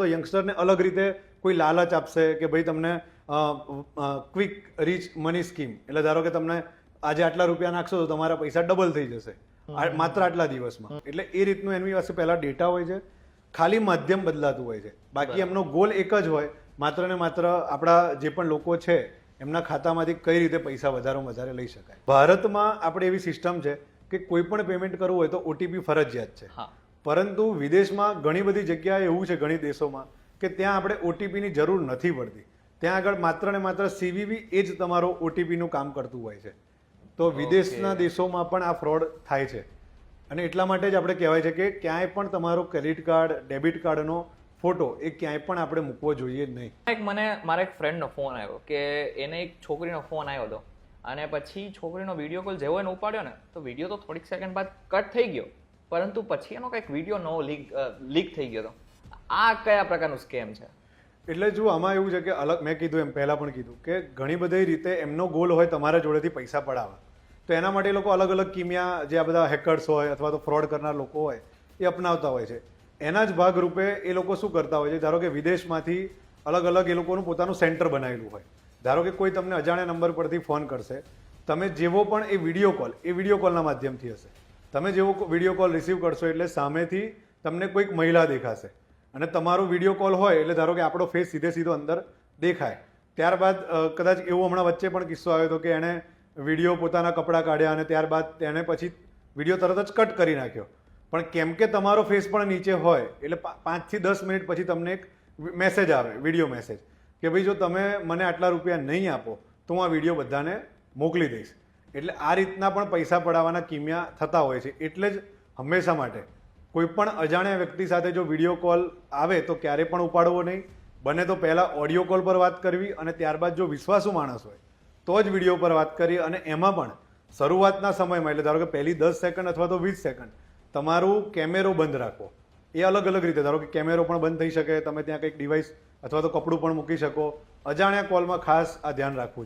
તો યંગસ્ટરને અલગ રીતે કોઈ લાલચ આપશે કે ભાઈ તમને ક્વિક રીચ મની સ્કીમ, એટલે ધારો કે તમને આજે આટલા રૂપિયા નાખશો તો તમારા પૈસા ડબલ થઈ જશે માત્ર આટલા દિવસમાં. એટલે એ રીતનું એમની પાસે પહેલા ડેટા હોય છે, ખાલી માધ્યમ બદલાતું હોય છે, બાકી એમનો ગોલ એક જ હોય, માત્ર ને માત્ર આપણા જે પણ લોકો છે એમના ખાતામાંથી કઈ રીતે પૈસા વધારેમાં વધારે લઈ શકાય. ભારતમાં આપણે એવી સિસ્ટમ છે કે કોઈ પણ પેમેન્ટ કરવું હોય તો ઓટીપી ફરજિયાત છે, પરંતુ વિદેશમાં ઘણી બધી જગ્યાએ એવું છે, ઘણી દેશોમાં, કે ત્યાં આપણે ઓટીપીની જરૂર નથી પડતી. ત્યાં આગળ માત્ર ને માત્ર સીવીવી એ જ તમારો ઓટીપીનું કામ કરતું હોય છે. તો વિદેશના દેશોમાં પણ આ ફ્રોડ થાય છે, અને એટલા માટે જ આપણે કહેવાય છે કે ક્યાંય પણ તમારો ક્રેડિટ કાર્ડ, ડેબિટ કાર્ડનો ફોટો એ ક્યાંય પણ આપણે મૂકવો જોઈએ જ નહીં. મારા એક ફ્રેન્ડનો ફોન આવ્યો કે એને એક છોકરીનો ફોન આવ્યો હતો, અને પછી છોકરીનો વિડીયો કોલ જેવો એને ઉપાડ્યો ને, તો વિડીયો તો થોડીક સેકન્ડ બાદ કટ થઈ ગયો, પરંતુ પછી એનો કંઈક વિડીયો નવો લીક થઈ ગયો હતો. આ કયા પ્રકારનું સ્કેમ છે? એટલે જો આમાં એવું છે કે અલગ, મેં કીધું એમ પહેલા પણ કીધું કે ઘણી બધી રીતે એમનો ગોલ હોય તમારા જોડેથી પૈસા પડાવવા, તો એના માટે લોકો અલગ અલગ કિમિયા, જે આ બધા હેકર્સ હોય અથવા તો ફ્રોડ કરનાર લોકો હોય એ અપનાવતા હોય છે. એના જ ભાગરૂપે એ લોકો શું કરતા હોય છે, ધારો કે વિદેશમાંથી અલગ અલગ એ લોકોનું પોતાનું સેન્ટર બનાવેલું હોય. ધારો કે કોઈ તમને અજાણ્યા નંબર પરથી ફોન કરશે, તમે જેવો પણ એ વિડીયો કોલના માધ્યમથી હશે, તમે જેવો વિડીયો કોલ રિસીવ કરશો એટલે સામેથી તમને કોઈક મહિલા દેખાશે, અને તમારો વિડીયો કોલ હોય એટલે ધારો કે આપણો ફેસ સીધો અંદર દેખાય. ત્યારબાદ કદાચ એવું હમણાં વચ્ચે પણ કિસ્સો આવ્યો હતો કે એણે વિડીયો પોતાના કપડાં કાઢ્યા અને ત્યારબાદ તેણે પછી વિડીયો તરત જ કટ કરી નાખ્યો. પણ કેમ કે તમારો ફેસ પણ નીચે હોય એટલે 5 થી 10 મિનિટ પછી તમને એક મેસેજ આવે, વિડીયો મેસેજ, કે ભાઈ જો તમે મને આટલા રૂપિયા નહીં આપો તો હું આ વિડીયો બધાને મોકલી દઈશ. એટલે આ રીતના પણ પૈસા પડાવવાના કિમિયા થતા હોય છે. એટલે જ હંમેશા માટે કોઈ પણ અજાણ્યા વ્યક્તિ સાથે જો વિડીયો કોલ આવે તો ક્યારે પણ ઉપાડવો નહીં. બને તો પહેલાં ઓડિયો કોલ પર વાત કરવી, અને ત્યારબાદ જો વિશ્વાસુ માણસ હોય તો જ વિડીયો પર વાત કરી. અને એમાં પણ શરૂઆતના સમયમાં, એટલે ધારો કે પહેલી 10 સેકન્ડ અથવા તો 20 સેકન્ડ તમારું કેમેરો બંધ રાખો. એ અલગ અલગ રીતે, ધારો કે કેમેરો પણ બંધ થઈ શકે, તમે ત્યાં કંઈક ડિવાઇસ અથવા તો કપડું પણ મૂકી શકો. અજાણ્યા કોલમાં ખાસ આ ધ્યાન રાખવું જોઈએ.